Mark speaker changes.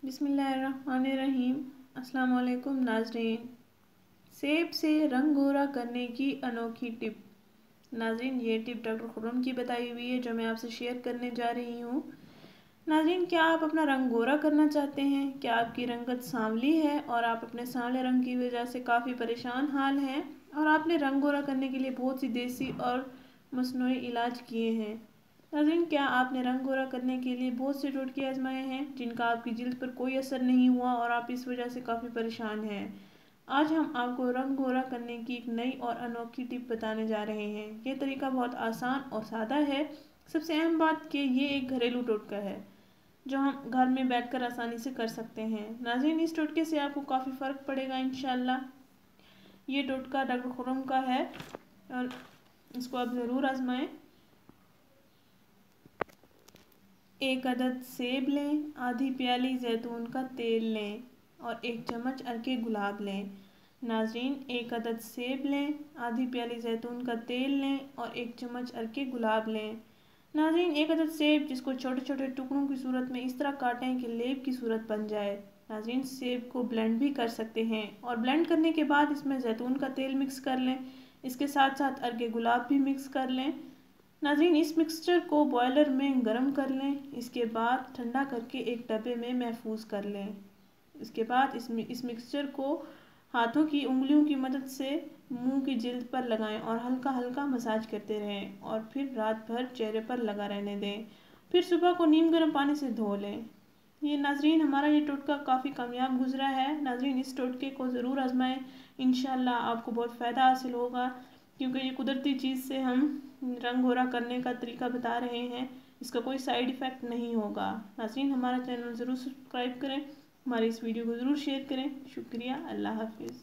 Speaker 1: بسم اللہ الرحمن الرحیم۔ السلام علیکم ناظرین۔ سیب سے رنگ گورا کرنے کی انوکھی ٹپ۔ ناظرین، یہ ٹپ ڈاکٹر خرم کی بتائی ہوئی ہے جو میں آپ سے شیئر کرنے جا رہی ہوں۔ ناظرین، کیا آپ اپنا رنگ گورا کرنا چاہتے ہیں؟ کیا آپ کی رنگت سانولی ہے اور آپ اپنے سانولے رنگ کی وجہ سے کافی پریشان حال ہیں اور آپ نے رنگ گورا کرنے کے لیے بہت سی دیسی اور مصنوعی علاج کیے ہیں؟ ناظرین، کیا آپ نے رنگ گورا کرنے کے لیے بہت سے ٹوٹکے آزمائے ہیں جن کا آپ کی جلد پر کوئی اثر نہیں ہوا اور آپ اس وجہ سے کافی پریشان ہیں؟ آج ہم آپ کو رنگ گورا کرنے کی ایک نئی اور انوکھی ٹپ بتانے جا رہے ہیں۔ یہ طریقہ بہت آسان اور سادہ ہے۔ سب سے اہم بات کہ یہ ایک گھریلو ٹوٹکا ہے جو ہم گھر میں بیٹھ کر آسانی سے کر سکتے ہیں۔ ناظرین، اس ٹوٹکے سے آپ کو کافی فرق پڑے گا انشاءاللہ۔ یہ ٹوٹکا ڈاکٹر خرم کا ہے اور اس کو آپ ضرور آزمائیں۔ 1 عدد سیب لیں، آدھی پیالی زیتون کا تیل لیں اور 1 چمچ عرق گلاب لیں۔ ناظرین، 1 عدد سیب لیں، آدھی پیالی زیتون کا تیل لیں اور 1 چمچ عرق گلاب لیں۔ ناظرین، 1 عدد سیب جس کو چھوٹے چھوٹے ٹکڑوں کی صورت میں اس طرح کاٹیں کہ لیپ کی صورت بن جائے۔ ناظرین، سیب کو بلینڈ بھی کر سکتے ہیں اور بلینڈ کرنے کے بعد اس میں زیتون کا تیل مکس کر لیں۔ اس کے ساتھ ساتھ عرق گلاب بھی مکس کر لیں۔ ناظرین، اس مکسچر کو بوائلر میں گرم کر لیں۔ اس کے بعد ٹھنڈا کر کے ایک ڈبے میں محفوظ کر لیں۔ اس کے بعد اس مکسچر کو ہاتھوں کی انگلیوں کی مدد سے منہ کی جلد پر لگائیں اور ہلکا ہلکا مساج کرتے رہیں اور پھر رات بھر چہرے پر لگا رہنے دیں۔ پھر صبح کو نیم گرم پانی سے دھو لیں۔ ناظرین، ہمارا یہ ٹوٹکا کافی کامیاب گزرا ہے۔ ناظرین، اس ٹوٹکے کو ضرور آزمائیں۔ انشاءاللہ آپ کو بہت فائدہ حاصل ہوگا کیونکہ یہ قدرتی چیز سے ہم رنگ گورا کرنے کا طریقہ بتا رہے ہیں۔ اس کا کوئی سائیڈ ایفیکٹ نہیں ہوگا۔ ناظرین، ہمارا چینل ضرور سبسکرائب کریں، ہماری اس ویڈیو کو ضرور شیئر کریں۔ شکریہ، اللہ حافظ۔